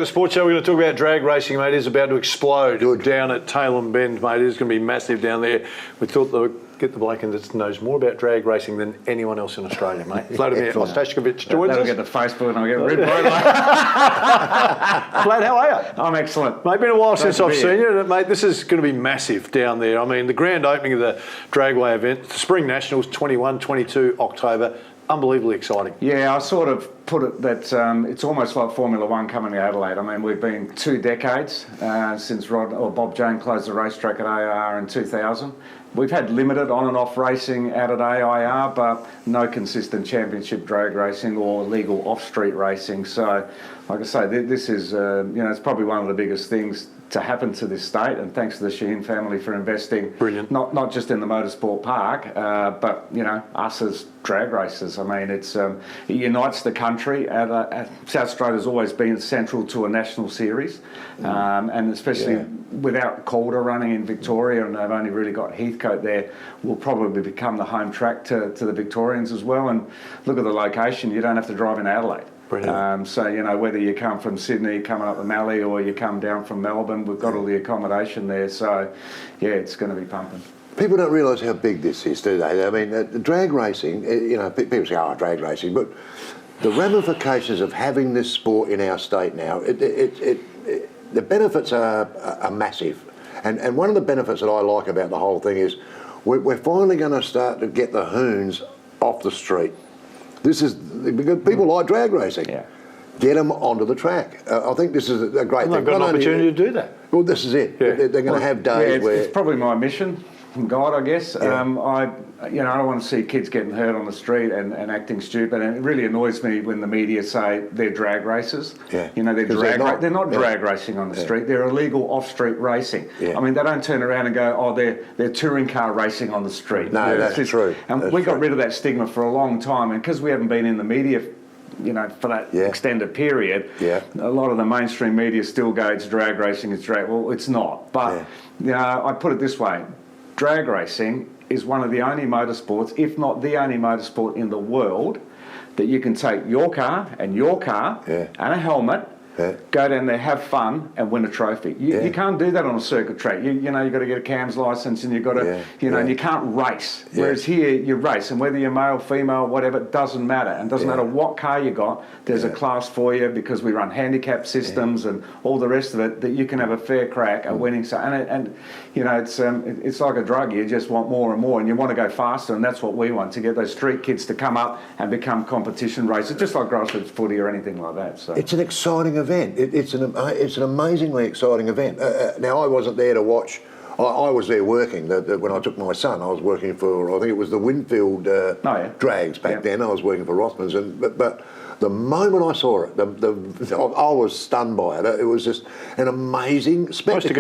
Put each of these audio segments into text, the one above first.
the sports show. We're going to talk about drag racing, mate. It is about to explode down at Tailem Bend, mate. It is going to be massive down there. We thought get the bloke in that knows more about drag racing than anyone else in Australia, mate. Vladimir Ostashkovich joins us. That'll get the Facebook and I'll get rid of it. Vlad, how are you? I'm excellent. Mate, been a while since I've seen you. Mate, this is going to be massive down there. I mean, the grand opening of the Dragway event, the Spring Nationals, 21, 22 October. Unbelievably exciting. Yeah, I sort of put it that it's almost like Formula One coming to Adelaide. I mean, we've been 2 decades since Bob Jane closed the racetrack at AIR in 2000. We've had limited on and off racing out at AIR, but no consistent championship drag racing or legal off-street racing. So, like I say, this is, it's probably one of the biggest things to happen to this state, and thanks to the Sheehan family for investing. Brilliant. Not just in the motorsport park, but us as drag racers. I mean, it unites the country. South Australia's always been central to a national series, and especially without Calder running in Victoria, and they've only really got Heathcote there, will probably become the home track to the Victorians as well. And look at the location; you don't have to drive in Adelaide. So, whether you come from Sydney, coming up the Mallee, or you come down from Melbourne, we've got all the accommodation there. So, yeah, it's going to be pumping. People don't realise how big this is, do they? I mean, drag racing, people say, drag racing, but the ramifications of having this sport in our state now, the benefits are massive. And one of the benefits that I like about the whole thing is we're finally going to start to get the hoons off the street. This is because people like drag racing. Yeah. Get them onto the track. I think this is a great thing. They've got an opportunity to do that. Well, this is it. Yeah. They're going to have days where it's probably my mission from God, I guess. Yeah. I don't want to see kids getting hurt on the street and acting stupid. And it really annoys me when the media say they're drag racers. Yeah. They're not drag racing on the street. They're illegal off-street racing. Yeah. I mean, they don't turn around and go, they're touring car racing on the street. No, that's true. And we got rid of that stigma for a long time. And because we haven't been in the media for that extended period, a lot of the mainstream media still go, it's drag racing, it's drag. Well, it's not. But, I put it this way. Drag racing is one of the only motorsports, if not the only motorsport in the world, that you can take your car and a helmet, go down there, have fun, and win a trophy. You can't do that on a circuit track. You've got to get a CAMS license, and you've got to, and you can't race. Whereas here, you race, and whether you're male, female, whatever, it doesn't matter. And it doesn't matter what car you got, there's a class for you because we run handicap systems and all the rest of it that you can have a fair crack at winning. So, it's like a drug. You just want more and more, and you want to go faster, and that's what we want, to get those street kids to come up and become competition racers, just like grassroots footy or anything like that. So it's an exciting event. It's an amazingly exciting event. Now, I wasn't there to watch. I was there working. When I took my son, I was working for, I think it was the Winfield Drags back then. I was working for Rothmans. But the moment I saw it, I was stunned by it. It was just an amazing spectacle. I used to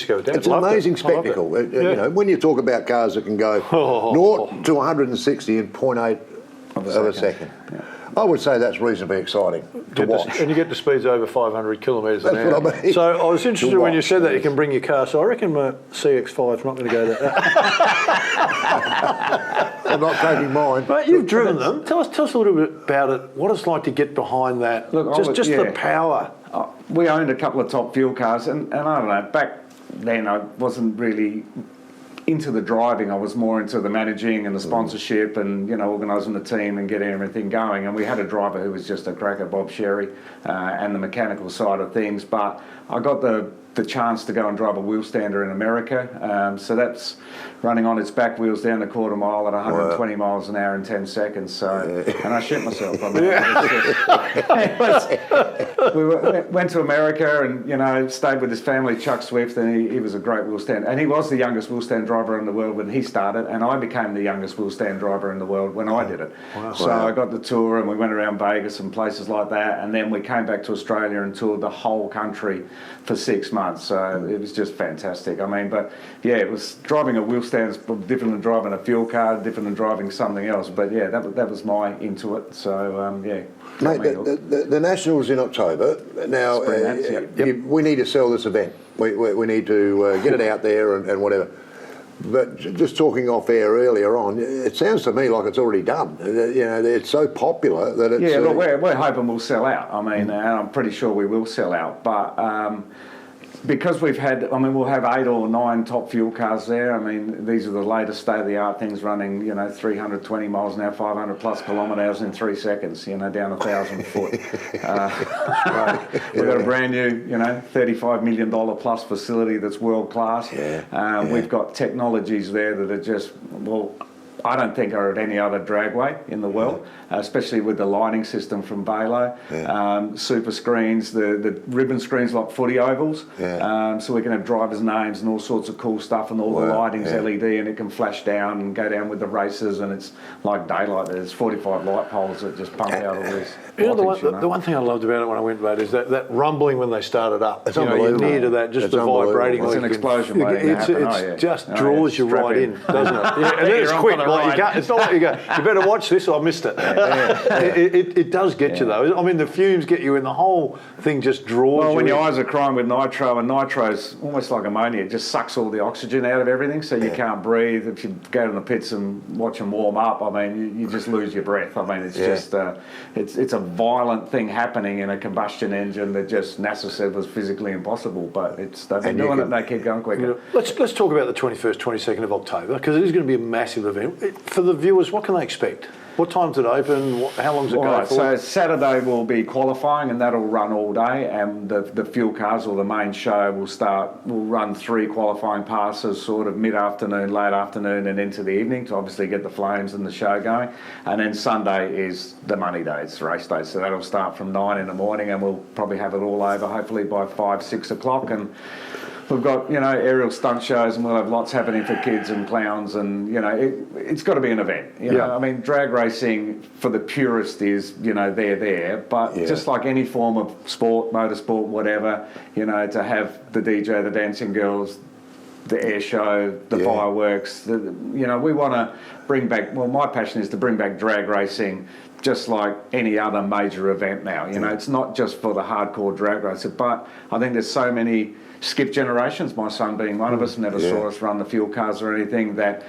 go with Dad. It's an amazing spectacle. When you talk about cars that can go 0 to 160 in 0.8 of a second. Yeah. I would say that's reasonably exciting to watch. And you get the speeds over 500 kilometres an hour. That's what I mean. So I was interested when you said that you can bring your car. So I reckon my CX-5's not going to go that. I'm not taking mine. But you've driven them. Tell us a little bit about it. What it's like to get behind that. Look, just the power. We owned a couple of top fuel cars, and I don't know, back then I wasn't really into the driving. I was more into the managing and the sponsorship and organising the team and getting everything going. And we had a driver who was just a cracker, Bob Sherry, and the mechanical side of things. But I got the chance to go and drive a wheel stander in America. So that's running on its back wheels down the quarter mile at 120 miles an hour in 10 seconds. So, and I shit myself on that. We went to America and, stayed with his family, Chuck Swift, and he was a great wheel stand. And he was the youngest wheel stand driver in the world when he started, and I became the youngest wheel stand driver in the world when I did it. Wow. So I got the tour, and we went around Vegas and places like that, and then we came back to Australia and toured the whole country for 6 months. So it was just fantastic. I mean, but yeah, it was driving a wheel stand is different than driving a fuel car, different than driving something else. But yeah, that was my into it. So yeah. Mate, the Nationals in October. Now, we need to sell this event. We need to get it out there and whatever. But just talking off air earlier on, it sounds to me like it's already done. You know, it's so popular that it's... Yeah, look, we're hoping we'll sell out. I mean, and I'm pretty sure we will sell out. But because we'll have 8 or 9 top fuel cars there. I mean, these are the latest state-of-the-art things running, 320 miles an hour, 500 plus kilometres in 3 seconds, down 1,000 foot. We've got a brand new, $35 million plus facility that's world class. We've got technologies there that are just, I don't think are at any other dragway in the world, especially with the lighting system from Balo. Super screens, the ribbon screens like footy ovals, so we can have drivers' names and all sorts of cool stuff, and all the lighting's LED, and it can flash down and go down with the races, and it's like daylight. There's 45 light poles that just pump out all this. The one thing I loved about it when I went, mate, is that rumbling when they started up. It's unbelievable. You're near to that, just the vibrating. It's an explosion waiting to happen. It just draws you right in, doesn't it? And then it's quick. It's not like you go, you better watch this or I missed it. It does get you though. I mean, the fumes get you, and the whole thing just draws you. Well, when in. your eyes are crying with nitro, and nitro's almost like ammonia, it just sucks all the oxygen out of everything, so you can't breathe. If you go to the pits and watch them warm up, I mean, you just lose your breath. I mean, it's just it's a violent thing happening in a combustion engine that just NASA said was physically impossible, but they've been doing it and they keep going quicker. Let's talk about the 21st, 22nd of October, because it is going to be a massive event. For the viewers, what can they expect? What time's it open? How long's it going for? So Saturday will be qualifying, and that'll run all day, and the fuel cars, or the main show, will run 3 qualifying passes, sort of mid-afternoon, late afternoon, and into the evening to obviously get the flames and the show going. And then Sunday is the money day, it's race day, so that'll start from 9 in the morning, and we'll probably have it all over hopefully by 5, 6 o'clock. And we've got, aerial stunt shows, and we'll have lots happening for kids and clowns, and, it's got to be an event. I mean, drag racing for the purist is, they're there, but just like any form of sport, motorsport, whatever, to have the DJ, the dancing girls, the air show, the fireworks, we want to bring back, my passion is to bring back drag racing just like any other major event now. It's not just for the hardcore drag racer, but I think there's so many skip generations, my son being one of us, never saw us run the fuel cars or anything, that,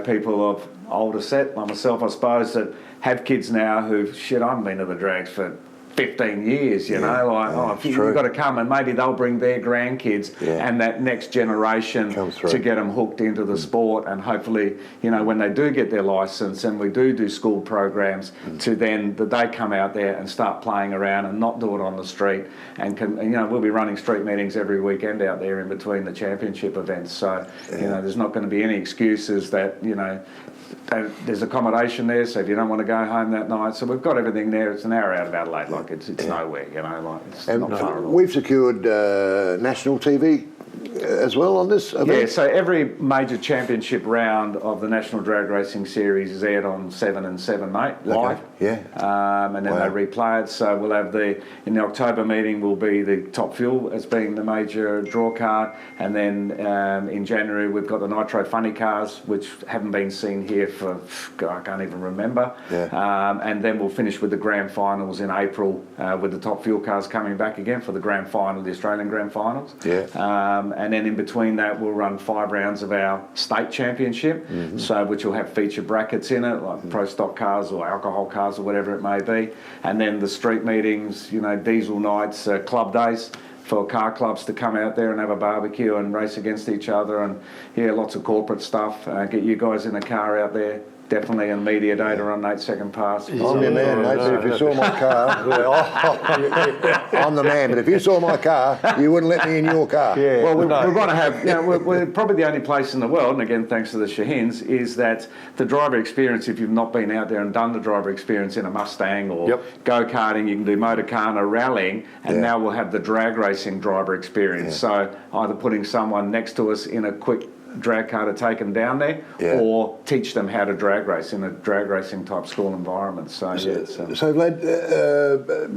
people of older set, like myself, I suppose, that have kids now who, I haven't been to the drags for 15 years, you've got to come, and maybe they'll bring their grandkids and that next generation to get them hooked into the sport, and hopefully, when they do get their licence and we do school programs, to then that they come out there and start playing around and not do it on the street, and we'll be running street meetings every weekend out there in between the championship events, so there's not going to be any excuses that there's accommodation there, so if you don't want to go home that night, so we've got everything there. It's an hour out of Adelaide, it's nowhere, it's not far at all. We've secured national TV as well on this event? Yeah, so every major championship round of the National Drag Racing Series is aired on 7 and 7 Mate live. Okay. Yeah. And then they replay it. So we'll have in the October meeting will be the Top Fuel as being the major draw card, and then in January we've got the Nitro Funny Cars, which haven't been seen here for I can't even remember. Yeah. And then we'll finish with the Grand Finals in April with the Top Fuel Cars coming back again for the Grand Final, the Australian Grand Finals. Yeah. And then in between that, we'll run 5 rounds of our state championship, which will have feature brackets in it, like pro stock cars or alcohol cars or whatever it may be. And then the street meetings, diesel nights, club days for car clubs to come out there and have a barbecue and race against each other. And lots of corporate stuff. Get you guys in a car out there. Definitely, and media day to run Nate's second pass. I'm your man, mate, but if you saw my car, I'm the man, but if you saw my car, you wouldn't let me in your car. Yeah. Well, we're going to have, we're probably the only place in the world, and again, thanks to the Shaheens, is that the driver experience, if you've not been out there and done the driver experience in a Mustang or go-karting, you can do motorcar rallying, and now we'll have the drag racing driver experience. So either putting someone next to us in a quick drag car to take them down there, or teach them how to drag race in a drag racing type school environment. So Vlad,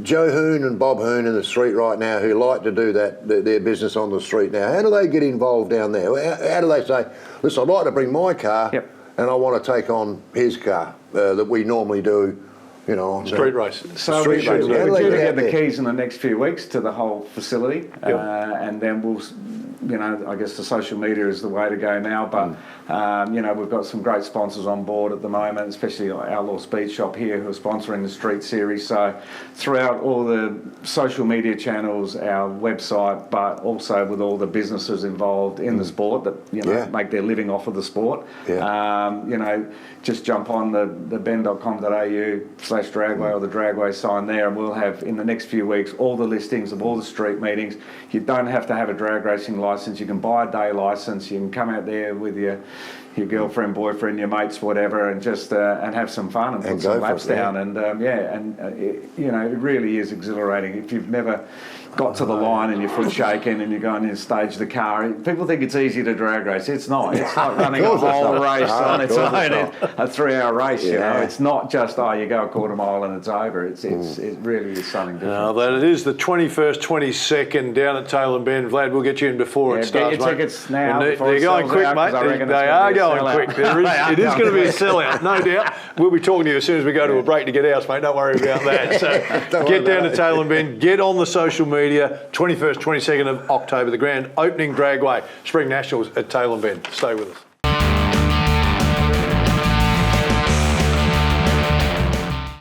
Joe Hoon and Bob Hoon in the street right now, who like to do their business on the street now, how do they get involved down there? How do they say, listen, I'd like to bring my car and I want to take on his car that we normally do, street races. So we're due to get the keys in the next few weeks to the whole facility, and then I guess the social media is the way to go now. But we've got some great sponsors on board at the moment, especially Outlaw Speed Shop here, who are sponsoring the Street Series. So throughout all the social media channels, our website, but also with all the businesses involved in the sport that make their living off of the sport. Just jump on the ben.com.au/Dragway or the Dragway sign there, and we'll have in the next few weeks all the listings of all the street meetings. You don't have to have a drag racing license. You can buy a day license. You can come out there with your girlfriend, boyfriend, your mates, whatever, and just and have some fun and put some laps down. And it really is exhilarating. If you've never got to the line and your foot's shaking and you're going in to stage the car, people think it's easy to drag race. It's not. It's like running a whole race on its own, a 3-hour race. It's not just you go a quarter mile and it's over. It really is something different. Now that it is the 21st, 22nd down at Tailem Bend. Vlad, we'll get you in before it starts. Get your tickets now. They're going quick, mate. They are going quick. It is going to be a sellout, no doubt. We'll be talking to you as soon as we go to a break to get ours, mate. Don't worry about that. So get down to Tailem Bend. Get on the social media. 21st, 22nd of October, the grand opening Dragway Spring Nationals at Tailem Bend. Stay with us.